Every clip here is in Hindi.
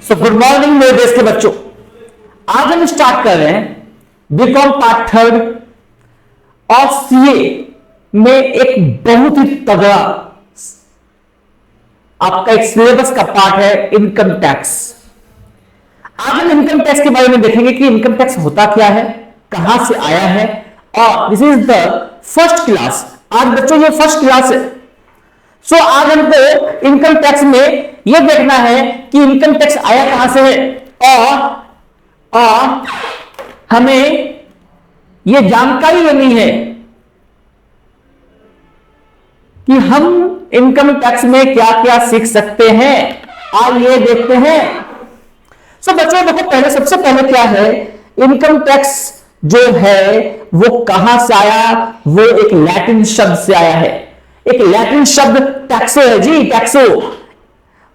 सो गुड मॉर्निंग मेरे देश के बच्चों। आज हम स्टार्ट कर रहे हैं बीकॉम पार्ट थर्ड और सीए में एक बहुत ही तगड़ा आपका एक सिलेबस का पार्ट है इनकम टैक्स। आज हम इनकम टैक्स के बारे में देखेंगे कि इनकम टैक्स होता क्या है, कहां से आया है, और this is the first class. आज बच्चों ये फर्स्ट क्लास है। सो आज हमको इनकम टैक्स में यह देखना है कि इनकम टैक्स आया कहां से है और हमें यह जानकारी लेनी है कि हम इनकम टैक्स में क्या क्या सीख सकते हैं। आइए देखते हैं। सो बच्चों देखो, पहले सबसे पहले क्या है, इनकम टैक्स जो है वो कहां से आया। वो एक लैटिन शब्द से आया है। एक लैटिन शब्द टैक्सो है जी, टैक्सो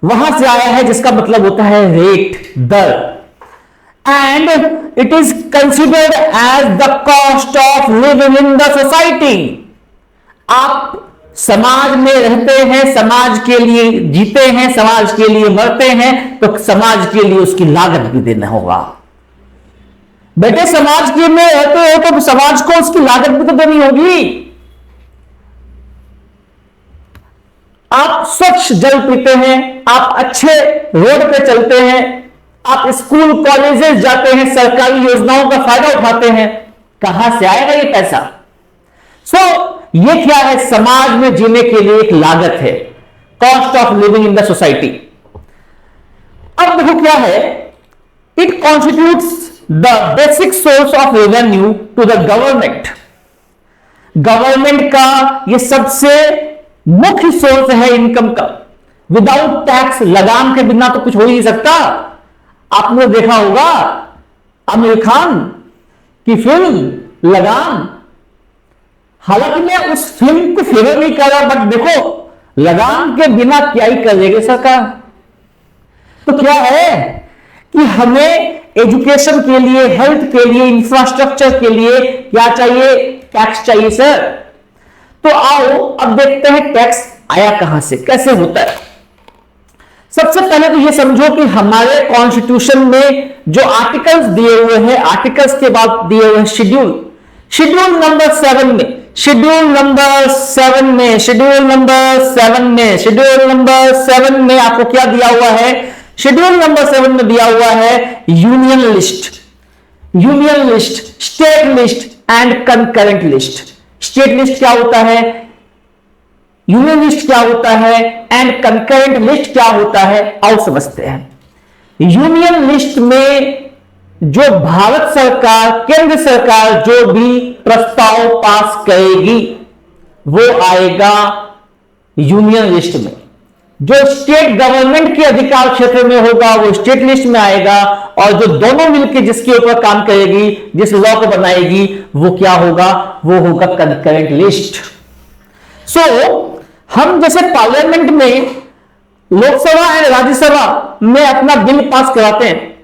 वहां से आया है जिसका मतलब होता है रेट, दर। And it is considered as the cost of living in the society. आप समाज में रहते हैं, समाज के लिए जीते हैं, समाज के लिए मरते हैं, तो समाज के लिए उसकी लागत भी देना होगा। बेटे समाज के में रहते हो तो समाज को उसकी लागत भी तो देनी होगी। आप स्वच्छ जल पीते हैं, आप अच्छे रोड पे चलते हैं, आप स्कूल कॉलेजेस जाते हैं, सरकारी योजनाओं का फायदा उठाते हैं, कहां से आएगा ये पैसा। ये क्या है, समाज में जीने के लिए एक लागत है, cost of living in the society. अब देखो क्या है, it constitutes the basic source of revenue to the government. Government का ये सबसे मुख्य सोर्स है इनकम का। विदाउट टैक्स, लगाम के बिना तो कुछ हो ही नहीं सकता। आपने देखा होगा आमिर खान की फिल्म लगाम। हालांकि मैं उस फिल्म को फेवर नहीं कर रहा, बट देखो लगाम के बिना क्या ही कर देगी सरकार। तो क्या है कि हमें एजुकेशन के लिए, हेल्थ के लिए, इंफ्रास्ट्रक्चर के लिए क्या चाहिए, टैक्स चाहिए सर। तो आओ अब देखते हैं टैक्स आया कहां से, कैसे होता है। सबसे पहले तो यह समझो कि हमारे कॉन्स्टिट्यूशन में जो आर्टिकल्स दिए हुए हैं, आर्टिकल्स के बाद दिए हुए शेड्यूल नंबर 7 में, शेड्यूल नंबर 7 में आपको क्या दिया हुआ है। शेड्यूल नंबर 7 में दिया हुआ है union list, state list and concurrent list. State list क्या होता है, यूनियन लिस्ट क्या होता है, एंड कंकरेंट लिस्ट क्या होता है, आओ समझते हैं। यूनियन लिस्ट में जो भारत सरकार, केंद्र सरकार जो भी प्रस्ताव पास करेगी वो आएगा यूनियन लिस्ट में। जो स्टेट गवर्नमेंट के अधिकार क्षेत्र में होगा वो स्टेट लिस्ट में आएगा, और जो दोनों मिलकर जिसके ऊपर काम करेगी, जिस लॉ को बनाएगी, वो क्या होगा, वो होगा कंकरेंट लिस्ट। हम जैसे पार्लियामेंट में, लोकसभा एंड राज्यसभा में अपना बिल पास कराते हैं,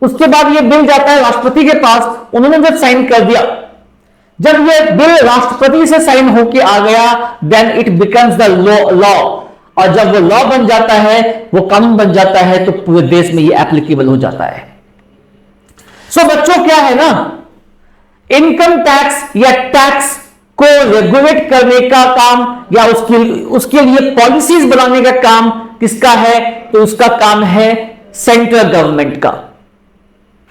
उसके बाद ये बिल जाता है राष्ट्रपति के पास, उन्होंने जब साइन कर दिया, जब ये बिल राष्ट्रपति से साइन होके आ गया, then it becomes the law. और जब वो लॉ बन जाता है, वो कानून बन जाता है, तो पूरे देश में ये एप्लीकेबल हो जाता है। बच्चों क्या है ना, इनकम टैक्स या टैक्स को रेगुलेट करने का काम या उसके लिए पॉलिसीज बनाने का काम किसका है, तो उसका काम है सेंट्रल गवर्नमेंट का।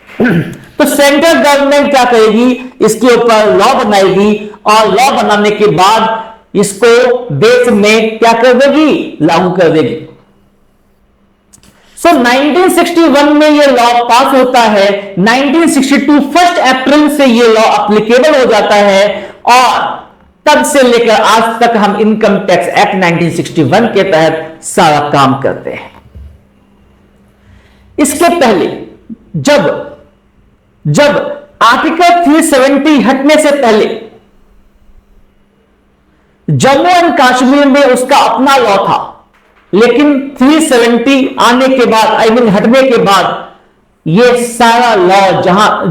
तो सेंट्रल गवर्नमेंट क्या करेगी, इसके ऊपर लॉ बनाएगी, और लॉ बनाने के बाद इसको देश में क्या कर देगी, लागू कर देगी। 1961 में यह लॉ पास होता है। 1962 1 अप्रैल से यह लॉ एप्लीकेबल हो जाता है, और तब से लेकर आज तक हम इनकम टैक्स एक्ट 1961 के तहत सारा काम करते हैं। इसके पहले जब आर्टिकल 370 हटने से पहले जम्मू एंड कश्मीर में उसका अपना लॉ था, लेकिन 370 आने के बाद, हटने के बाद ये सारा लॉ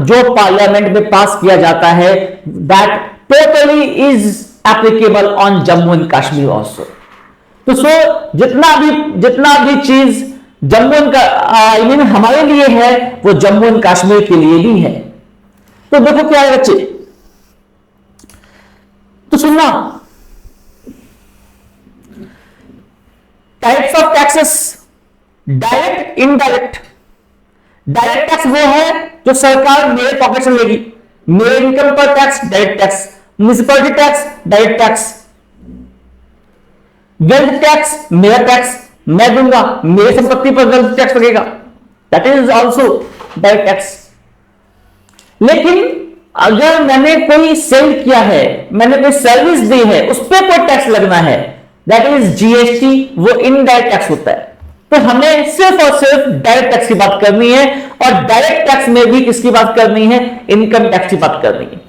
जो पार्लियामेंट में पास किया जाता है, that totally is applicable on Jammu and Kashmir also. तो जितना भी चीज जम्मू एंड यूनियन हमारे लिए है, वो जम्मू एंड कश्मीर के लिए भी है। तो देखो क्या है बच्चे, तो सुनना, types of taxes, direct, indirect. Direct tax वो है जो सरकार मेरे पॉकेट से लेगी, मेरे इनकम पर tax, direct tax. Municipality tax, direct tax. Wealth tax, मेरा टैक्स मैं दूंगा, मेरे संपत्ति पर वेल्थ टैक्स लगेगा, that is also direct tax. लेकिन अगर मैंने कोई सेल किया है, मैंने कोई सर्विस दी है, उस पर कोई टैक्स लगना है, दैट इज जीएसटी, वो इनडायरेक्ट टैक्स होता है। तो हमें सिर्फ और सिर्फ डायरेक्ट टैक्स की बात करनी है, और डायरेक्ट टैक्स में भी किसकी बात करनी है, इनकम टैक्स की बात करनी है।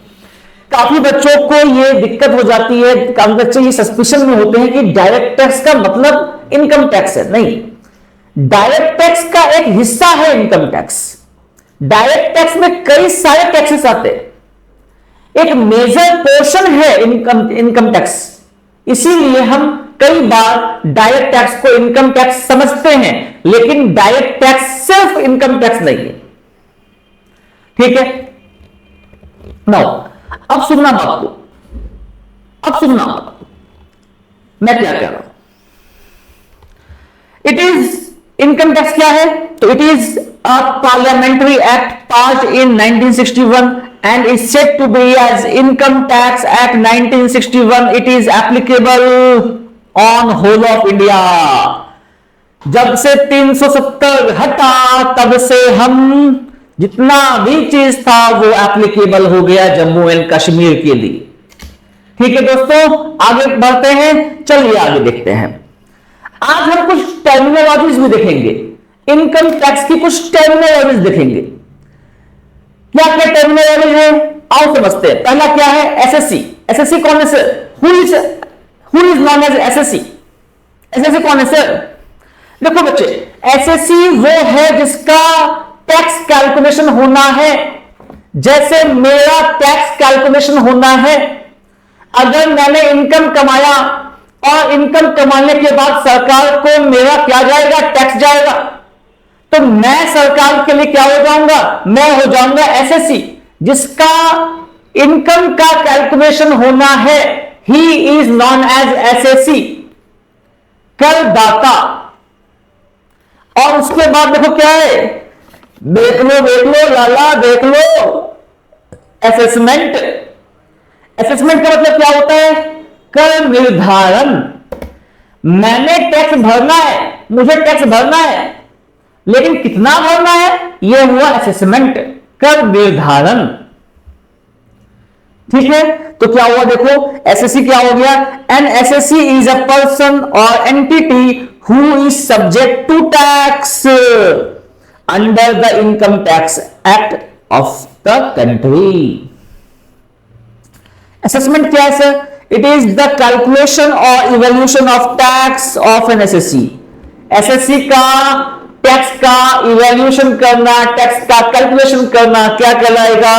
काफी बच्चों को ये दिक्कत हो जाती है, काफी बच्चे ये सस्पिशन में होते हैं कि डायरेक्ट टैक्स का मतलब इनकम टैक्स है। नहीं, डायरेक्ट टैक्स का एक हिस्सा है इनकम टैक्स। डायरेक्ट टैक्स में कई सारे टैक्सेस आते हैं, एक मेजर पोर्शन है इनकम टैक्स। इसीलिए हम कई बार डायरेक्ट टैक्स को इनकम टैक्स समझते हैं, लेकिन डायरेक्ट टैक्स सिर्फ इनकम टैक्स नहीं है। ठीक है, नाउ अब सुनना बात को, अब सुनना मैं क्या कह रहा हूं। इट इज, इनकम टैक्स क्या है, तो it is a parliamentary act passed in 1961 and is said to be as Income Tax Act 1961. It is applicable on whole of India. जब से 370 हटा, तब से हम जितना भी चीज था वो एप्लीकेबल हो गया जम्मू एंड कश्मीर के लिए। ठीक है दोस्तों, आगे बढ़ते हैं, चलिए आगे देखते हैं। आज हम कुछ टर्मिनोलॉजीज भी देखेंगे, इनकम टैक्स की कुछ टर्मिनोलॉजीज देखेंगे। क्या क्या टर्मिनोलॉजी है, आओ समझते हैं। पहला क्या है, एसएससी। एसएससी कौन है sir, who is known as SSC. SSC कौन है सर, देखो बच्चे, एसएससी वो है जिसका टैक्स कैलकुलेशन होना है, जैसे मेरा टैक्स कैलकुलेशन होना है। अगर मैंने इनकम कमाया और इनकम कमाने के बाद सरकार को मेरा क्या जाएगा, टैक्स जाएगा, तो मैं सरकार के लिए क्या हो जाऊंगा, मैं हो जाऊंगा एसएससी। जिसका इनकम का कैलकुलेशन होना है, he is known as SSC, करदाता। और उसके बाद देखो क्या है, देख लो लाला, देख लो, असेसमेंट। असेसमेंट का मतलब क्या होता है, कर निर्धारण। मैंने टैक्स भरना है, मुझे टैक्स भरना है, लेकिन कितना भरना है, यह हुआ असेसमेंट, कर निर्धारण। ठीक है, तो क्या हुआ देखो, एसएससी क्या हो गया, an SSC is a person और entity who is subject to tax under the income tax act of the country. Assessment क्या है sir, it is the calculation और evaluation of tax of an SSC. SSC का टैक्स का इवैल्यूएशन करना, टैक्स का कैलकुलेशन करना क्या कहलाएगा,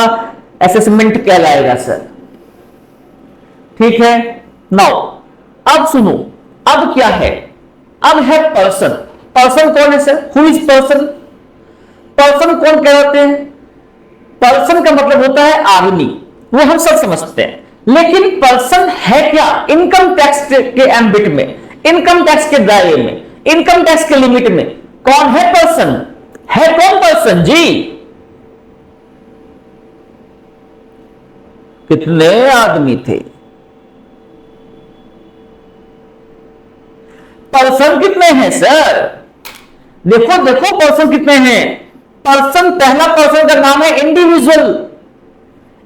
असेसमेंट कहलाएगा सर। ठीक है, नाउ अब सुनो, अब क्या है, अब है पर्सन। पर्सन कौन है sir, who is person. Person कौन कहलाते हैं, पर्सन का मतलब होता है आदमी, वो हम सब समझते हैं, लेकिन पर्सन है क्या, इनकम टैक्स के एम्बिट में, इनकम टैक्स के दायरे में, इनकम टैक्स के लिमिट में कौन है पर्सन, है कौन पर्सन जी, कितने आदमी थे, पर्सन कितने हैं सर, देखो देखो पर्सन कितने हैं। पर्सन, पहला पर्सन का नाम है इंडिविजुअल।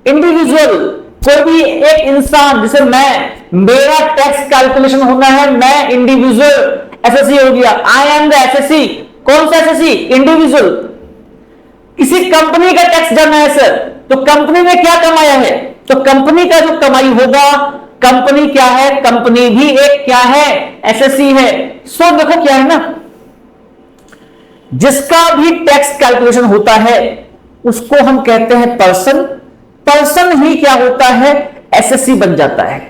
इंडिविजुअल कोई भी एक इंसान, जैसे मैं, मेरा टैक्स कैलकुलेशन होना है, मैं इंडिविजुअल एसएससी हो गया, आई एम द एसएससी। कौन सा एसएससी, इंडिविजुअल। किसी कंपनी का टैक्स जाना है सर, तो कंपनी ने क्या कमाया है, तो कंपनी का जो कमाई होगा, कंपनी क्या है, कंपनी भी एक क्या है, एसएससी है। सो देखो क्या है ना, जिसका भी टैक्स कैलकुलेशन होता है उसको हम कहते हैं पर्सन। पर्सन ही क्या होता है, एसएससी बन जाता है।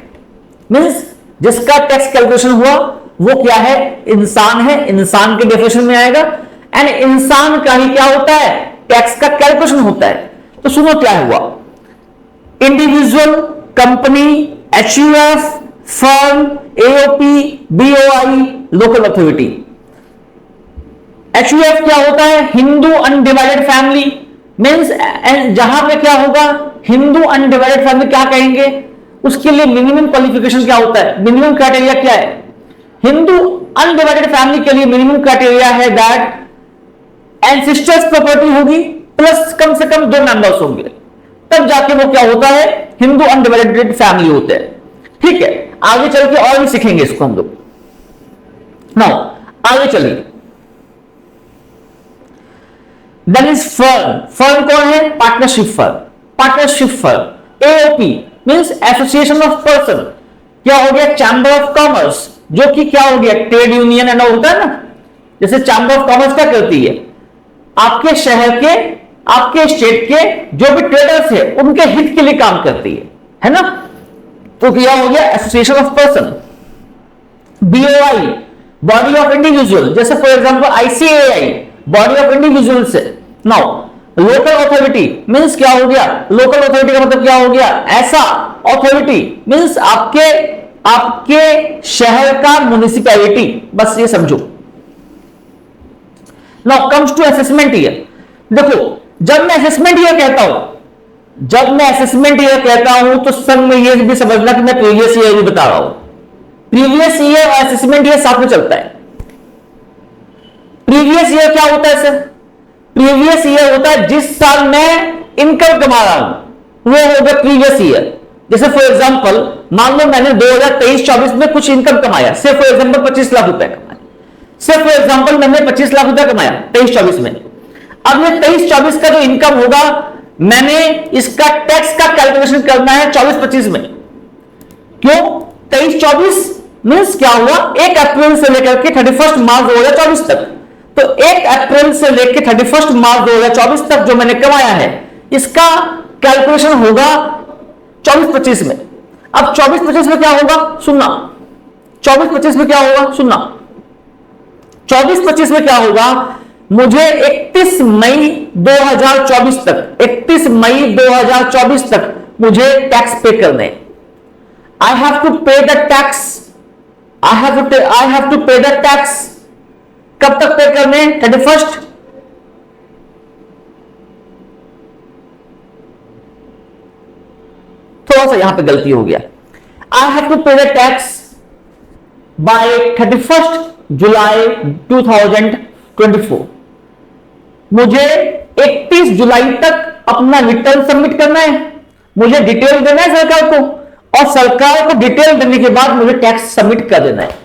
मींस जिसका टैक्स कैलकुलेशन हुआ वो क्या है? इंसान है, इंसान के डेफिनेशन में आएगा। एंड इंसान का ही क्या होता है? टैक्स का कैलकुलेशन होता है। तो सुनो क्या हुआ, individual, company, HUF, firm, AOP, BOI, local authority. HUF क्या होता है? हिंदू अनडिवाइडेड फैमिली, मींस जहां पे क्या होगा? हिंदू अनडिवाइडेड फैमिली क्या कहेंगे? उसके लिए मिनिमम क्वालिफिकेशन क्या होता है? मिनिमम क्राइटेरिया क्या है? हिंदू अनडिवाइडेड फैमिली के लिए मिनिमम क्राइटेरिया है दैट एंसेस्टर्स प्रॉपर्टी होगी प्लस कम से कम 2 मेंबर्स होंगे, तब जाके वो क्या होता है? हिंदू अनडिवाइडेड फैमिली होते हैं। ठीक है, आगे चल के और भी सीखेंगे इसको हम लोग। नाउ आगे चलिए, देन इज फर्म। फर्म कौन है? Partnership firm. Partnership firm. AOP means association of person. क्या हो गया? चैम्बर ऑफ कॉमर्स, जो कि क्या हो गया? ट्रेड यूनियन एंड होता है ना। जैसे चैम्बर ऑफ कॉमर्स क्या करती है? आपके शहर के, आपके स्टेट के जो भी ट्रेडर्स है उनके हित के लिए काम करती है ना। तो क्या हो गया? Association of person. BOI, body of individual, जैसे for example ICAI, body of individual से। नाउ लोकल अथॉरिटी मींस क्या हो गया? लोकल अथॉरिटी का मतलब क्या हो गया? ऐसा अथॉरिटी मींस आपके शहर का म्युनिसिपैलिटी, बस ये समझो। Now comes to assessment year. देखो, जब मैं असेसमेंट ईयर कहता हूं तो संग में ये भी समझना कि मैं प्रीवियस ईयर भी बता रहा हूं। प्रीवियस ईयर और असेसमेंट ईयर साथ में चलता है। प्रीवियस ईयर क्या होता है सर? प्रीवियस ईयर होता है जिस साल मैं इनकम कमा रहा हूं, वो हो गया प्रीवियस ईयर। जैसे फॉर एग्जांपल मान लो मैंने 2023-24 में कुछ इनकम कमाया, सिर्फ फॉर एग्जांपल 25 लाख रुपए कमाया। सिर्फ फॉर एग्जांपल मैंने 25 लाख रुपए कमाया 23-24 में। अब ये 23-24 का जो इनकम होगा, मैंने इसका टैक्स का कैलकुलेशन करना है 24-25 में। क्यों 23-24? मींस क्या हुआ? 1 अप्रैल से लेकर के 31 मार्च 2024 तक। तो 1 अप्रैल से लेकर 31 मार्च 2024 तक जो मैंने कमाया है, इसका कैलकुलेशन होगा 24-25 में। अब 24-25 में क्या होगा? सुनना, 24-25 में क्या होगा? सुनना, 24-25 में क्या होगा? मुझे 31 मई 2024 तक, 31 मई 2024 तक मुझे टैक्स पे करने। I have to pay the tax, I have to pay the tax. कब तक पे करने? 31। थोड़ा सा यहां पे गलती हो गया। आई have to pay the tax bye 31 जुलाई 2024। मुझे 31 जुलाई तक अपना रिटर्न सबमिट करना है, मुझे डिटेल देना है सरकार को, और सरकार को डिटेल देने के बाद मुझे टैक्स सबमिट कर देना है।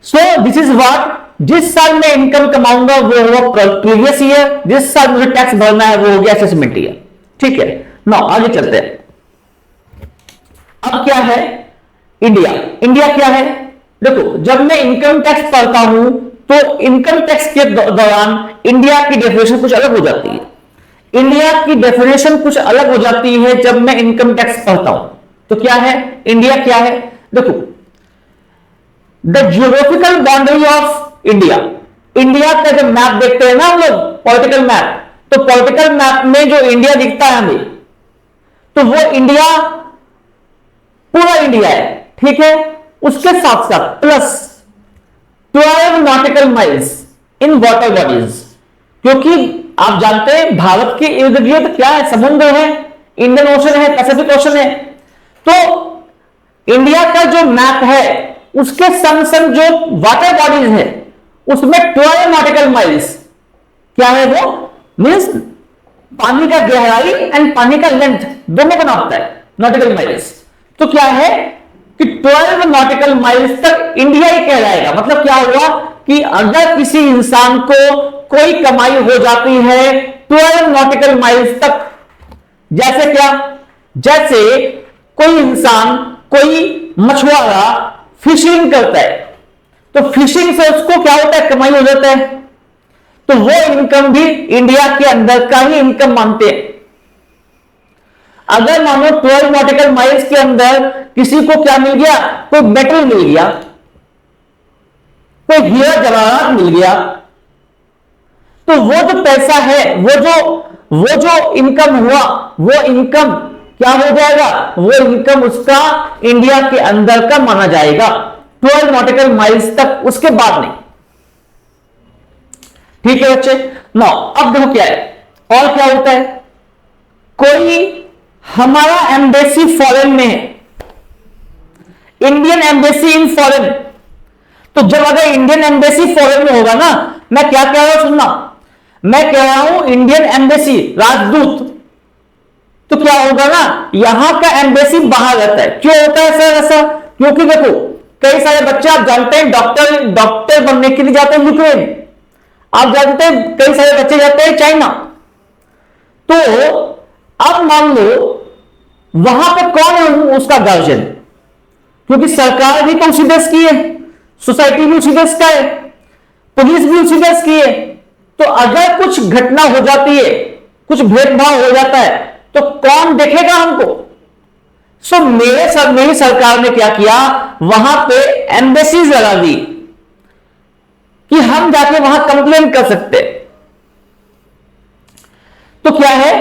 सो दिस इज व्हाट, जिस साल मैं इनकम कमाऊंगा वो होगा प्रीवियस ईयर, जिस साल मुझे टैक्स भरना है वो हो गया असेसमेंट ईयर। ठीक है, नाउ आगे चलते हैं। अब क्या है? इंडिया। इंडिया क्या है? देखो, जब मैं इनकम टैक्स पढ़ता हूं तो इनकम टैक्स के दौरान इंडिया की डेफिनेशन कुछ अलग हो जाती है। इंडिया की डेफिनेशन कुछ अलग हो जाती है जब मैं इनकम टैक्स पढ़ता हूं। तो क्या है इंडिया? क्या है? देखो, the geographical boundary of India. India का जब मैप देखते हैं ना हम लोग, पॉलिटिकल मैप, तो पॉलिटिकल मैप में जो इंडिया दिखता है हमें, तो वो इंडिया पूरा इंडिया है। ठीक है, उसके साथ साथ plus 12 nautical miles in water bodies, क्योंकि आप जानते हैं भारत के इर्द गिर्द क्या है? समुद्र है, इंडियन ओशन है, पैसिफिक ओशन है। तो इंडिया का जो मैप है उसके संग संग जो वाटर बॉडीज है उसमें 12 नॉटिकल माइल्स क्या है? वो मींस पानी का गहराई एंड पानी का लेंथ दोनों को नापता है नॉटिकल माइल्स। तो क्या है कि 12 नॉटिकल माइल्स तक इंडिया ही कहलाएगा। मतलब क्या हुआ कि अगर किसी इंसान को कोई कमाई हो जाती है 12 नॉटिकल माइल्स तक, जैसे क्या? जैसे कोई इंसान, कोई मछुआरा फिशिंग करता है, तो फिशिंग से उसको क्या होता है? कमाई हो जाता है। तो वो इनकम भी इंडिया के अंदर का ही इनकम मानते हैं। अगर मानो 12 नॉटिकल माइल्स के अंदर किसी को क्या मिल गया? कोई मेटल मिल गया, कोई हीरा जवाहरात मिल गया, तो वो जो पैसा है, वो जो इनकम हुआ, वो इनकम क्या हो जाएगा, वो इनकम उसका इंडिया के अंदर का माना जाएगा 12 नॉटिकल माइल्स तक, उसके बाद नहीं। ठीक है बच्चे। नो अब देखो क्या है, और क्या होता है, कोई हमारा एम्बेसी फॉरेन में है, इंडियन एम्बेसी इन फॉरेन, तो जब अगर इंडियन एम्बेसी फॉरेन में होगा ना, मैं क्या कह रहा हूं सुनना, मैं कह रहा हूं इंडियन एम्बेसी राजदूत, तो क्या होगा ना, यहां का एम्बेसी बाहर रहता है। क्यों होता है सर ऐसा, क्योंकि देखो कई सारे बच्चे आप जानते हैं डॉक्टर बनने के लिए जाते हैं यूक्रेन, आप जानते हैं कई सारे बच्चे जाते हैं चाइना, तो अब मान लो वहां पे कौन है उसका गार्जियन, क्योंकि सरकार भी तो उसी देश की है, सोसाइटी भी उसी देश का है, पुलिस भी उसी देश की है, तो अगर कुछ घटना हो जाती है, कुछ भेदभाव हो जाता है, तो कौन देखेगा हमको। सो मेरी सरकार ने क्या किया, वहां पे एम्बेसीज लगा दी कि हम जाके वहां कंप्लेन कर सकते। तो क्या है,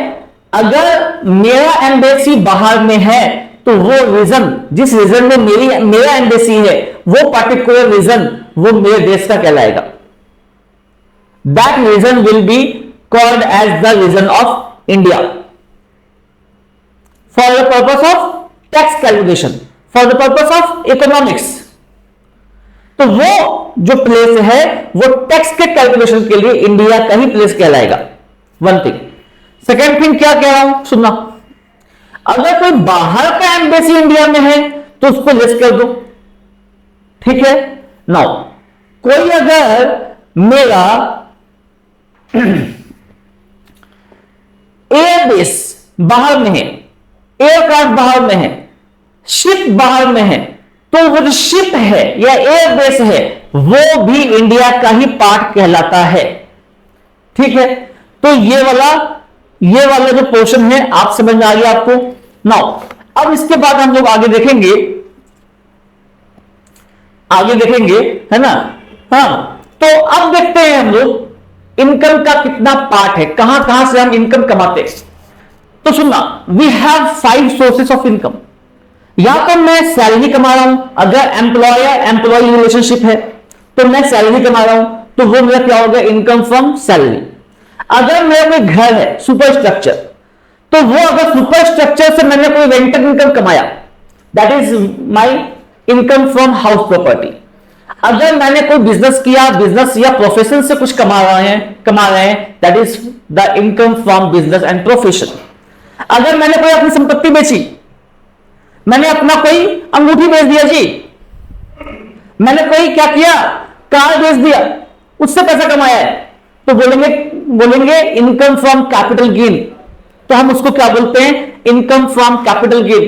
अगर मेरा एम्बेसी बाहर में है, तो वो रीजन, जिस रीजन में मेरा एम्बेसी है, वो पर्टिकुलर रीजन वो मेरे देश का कहलाएगा। That region will be called as the region of India for the purpose of tax calculation, for the purpose of economics. तो वो जो प्लेस है वो टैक्स के कैलकुलेशन के लिए इंडिया का ही प्लेस कहलाएगा। One thing. सेकेंड थिंग क्या कह रहा हूं सुनना, अगर कोई बाहर का एम्बेसी इंडिया में है तो उसको लिस्ट कर दो, ठीक है। नाउ कोई अगर मेरा एयरबेस बाहर में है, एयरक्राफ्ट बाहर में है, शिप बाहर में है, तो वो जो शिप है या एयरबेस है वो भी इंडिया का ही पार्ट कहलाता है, ठीक है। तो ये वाला जो पोर्शन है आप समझ में आ गया आपको। नाउ अब इसके बाद हम लोग आगे देखेंगे है ना। हाँ, तो अब देखते हैं हम लोग इनकम का कितना पार्ट है, कहां कहां से हम इनकम कमाते हैं। तो सुनना, we have 5 sources of income. या तो मैं सैलरी कमा रहा हूं, अगर एम्प्लॉयर एम्प्लॉय रिलेशनशिप है तो मैं सैलरी कमा रहा हूं, तो वो मेरा क्या होगा, इनकम फ्रॉम सैलरी। अगर मेरा कोई घर है सुपर स्ट्रक्चर, तो वो अगर सुपर स्ट्रक्चर से मैंने कोई रेंटल इनकम कमाया, that is my income from house property. अगर मैंने कोई बिजनेस किया, बिजनेस या प्रोफेशन से कुछ कमा रहे हैं, that is the income from business and profession. अगर मैंने कोई अपनी संपत्ति बेची, मैंने अपना कोई अंगूठी बेच दिया जी, मैंने कोई क्या किया, कार बेच दिया, उससे पैसा कमाया है, तो बोलेंगे इनकम फ्रॉम कैपिटल गेन। तो हम उसको क्या बोलते हैं, income from capital gain.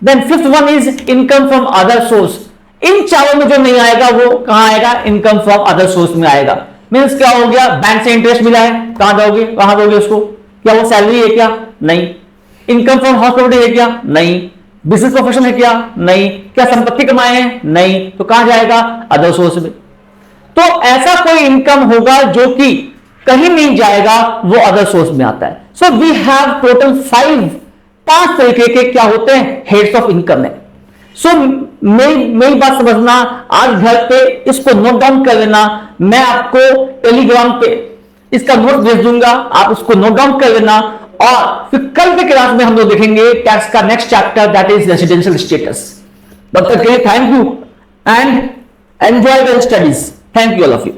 Then fifth one is income from other source. इन चारों में जो नहीं आएगा वो कहां आएगा, इनकम फ्रॉम अदर सोर्स में आएगा। मींस क्या हो गया, बैंक से इंटरेस्ट मिला है, कहां जाओगे, कहां दोगे उसको, क्या वो सैलरी है क्या, नहीं। इनकम फ्रॉम हाउस प्रॉपर्टी है क्या, नहीं। बिजनेस प्रोफेशन है क्या, नहीं। क्या संपत्ति कमाए हैं, नहीं। तो कहां जाएगा, अदर सोर्स में। तो ऐसा कोई इनकम होगा जो कि कहीं नहीं जाएगा, वो अदर सोर्स में आता है। सो वी हैव टोटल 5 तरीके के क्या होते हैं, हेड्स ऑफ इनकम है। सो मेरी बात समझना, आज घर पे इसको नोट डाउन कर लेना। मैं आपको टेलीग्राम पे इसका नोट भेज दूंगा, आप उसको नोट डाउन कर लेना। और फिर कल के क्लास में हम लोग देखेंगे टैक्स का next chapter, that is residential status. तब तक के लिए thank you and enjoy the studies. Thank you all of you.